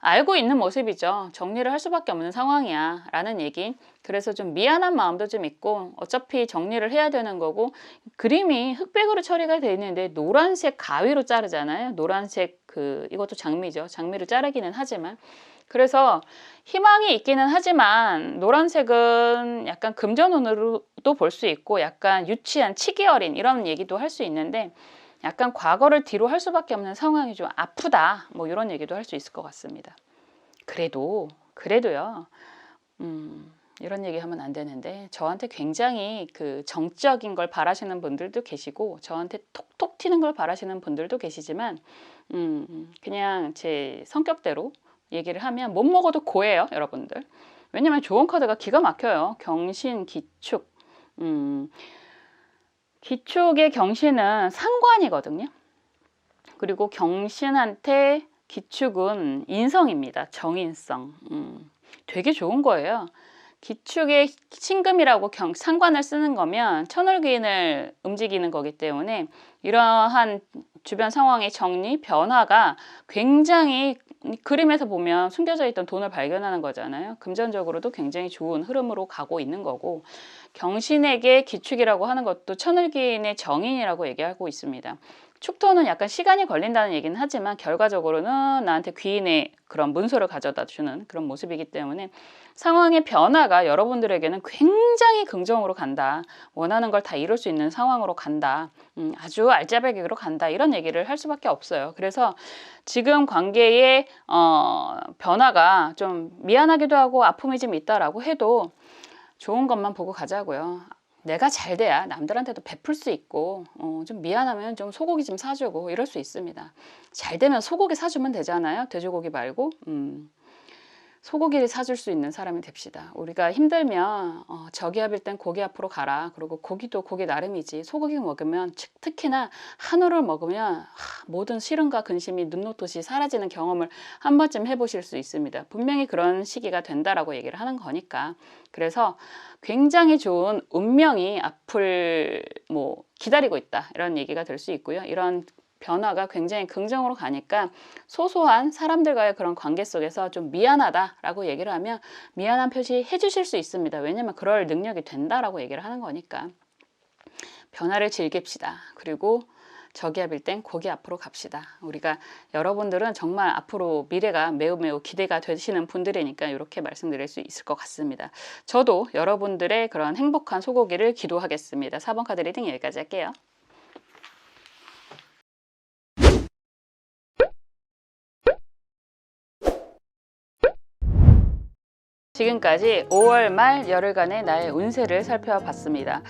알고 있는 모습이죠. 정리를 할 수밖에 없는 상황이야 라는 얘기. 그래서 좀 미안한 마음도 좀 있고, 어차피 정리를 해야 되는 거고, 그림이 흑백으로 처리가 되어 있는데 노란색 가위로 자르잖아요. 노란색 이것도 장미죠. 장미로 자르기는 하지만, 그래서 희망이 있기는 하지만 노란색은 약간 금전운으로도 볼 수 있고 약간 유치한 치기 어린 이런 얘기도 할 수 있는데, 약간 과거를 뒤로 할 수밖에 없는 상황이 좀 아프다 뭐 이런 얘기도 할 수 있을 것 같습니다. 그래도요 이런 얘기 하면 안 되는데, 저한테 굉장히 그 정적인 걸 바라시는 분들도 계시고 저한테 톡톡 튀는 걸 바라시는 분들도 계시지만 그냥 제 성격대로 얘기를 하면 못 먹어도 고예요 여러분들. 왜냐면 좋은 카드가 기가 막혀요. 경신, 기축. 기축의 경신은 상관이거든요. 그리고 경신한테 기축은 인성입니다. 정인성. 되게 좋은 거예요. 기축의 신금이라고 상관을 쓰는 거면 천을귀인을 움직이는 거기 때문에 이러한 주변 상황의 정리, 변화가 굉장히 그림에서 보면 숨겨져 있던 돈을 발견하는 거잖아요. 금전적으로도 굉장히 좋은 흐름으로 가고 있는 거고, 경신에게 기축이라고 하는 것도 천을귀인의 정인이라고 얘기하고 있습니다. 축토는 약간 시간이 걸린다는 얘기는 하지만 결과적으로는 나한테 귀인의 그런 문서를 가져다 주는 그런 모습이기 때문에 상황의 변화가 여러분들에게는 굉장히 긍정으로 간다. 원하는 걸 다 이룰 수 있는 상황으로 간다. 아주 알짜배기로 간다. 이런 얘기를 할 수밖에 없어요. 그래서 지금 관계의 변화가 좀 미안하기도 하고 아픔이 좀 있다라고 해도 좋은 것만 보고 가자고요. 내가 잘 돼야 남들한테도 베풀 수 있고 좀 미안하면 좀 소고기 좀 사주고 이럴 수 있습니다. 잘 되면 소고기 사주면 되잖아요. 돼지고기 말고. 소고기를 사줄 수 있는 사람이 됩시다. 우리가 힘들면 저기압일 땐 고기 앞으로 가라. 그리고 고기도 고기 나름이지. 소고기 먹으면 특히나 한우를 먹으면 모든 싫음과 근심이 눈 녹듯이 사라지는 경험을 한 번쯤 해보실 수 있습니다. 분명히 그런 시기가 된다라고 얘기를 하는 거니까. 그래서 굉장히 좋은 운명이 앞을 기다리고 있다. 이런 얘기가 될 수 있고요. 이런 변화가 굉장히 긍정으로 가니까 소소한 사람들과의 그런 관계 속에서 좀 미안하다라고 얘기를 하면 미안한 표시 해주실 수 있습니다. 왜냐면 그럴 능력이 된다라고 얘기를 하는 거니까. 변화를 즐깁시다. 그리고 저기압일 땐 고기 앞으로 갑시다. 우리가 여러분들은 정말 앞으로 미래가 매우 기대가 되시는 분들이니까 이렇게 말씀드릴 수 있을 것 같습니다. 저도 여러분들의 그런 행복한 소고기를 기도하겠습니다. 4번 카드 리딩 여기까지 할게요. 지금까지 5월 말 열흘간의 나의 운세를 살펴봤습니다.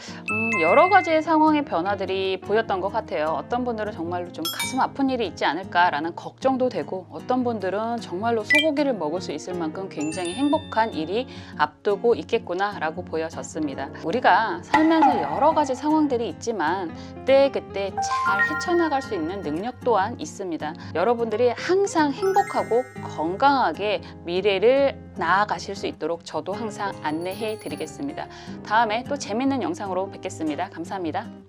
여러 가지의 상황의 변화들이 보였던 것 같아요. 어떤 분들은 정말로 좀 가슴 아픈 일이 있지 않을까라는 걱정도 되고, 어떤 분들은 정말로 소고기를 먹을 수 있을 만큼 굉장히 행복한 일이 앞두고 있겠구나라고 보여졌습니다. 우리가 살면서 여러 가지 상황들이 있지만 그때 잘 헤쳐나갈 수 있는 능력 또한 있습니다. 여러분들이 항상 행복하고 건강하게 미래를 나아가실 수 있도록 저도 항상 안내해 드리겠습니다. 다음에 또 재밌는 영상으로 뵙겠습니다. 감사합니다.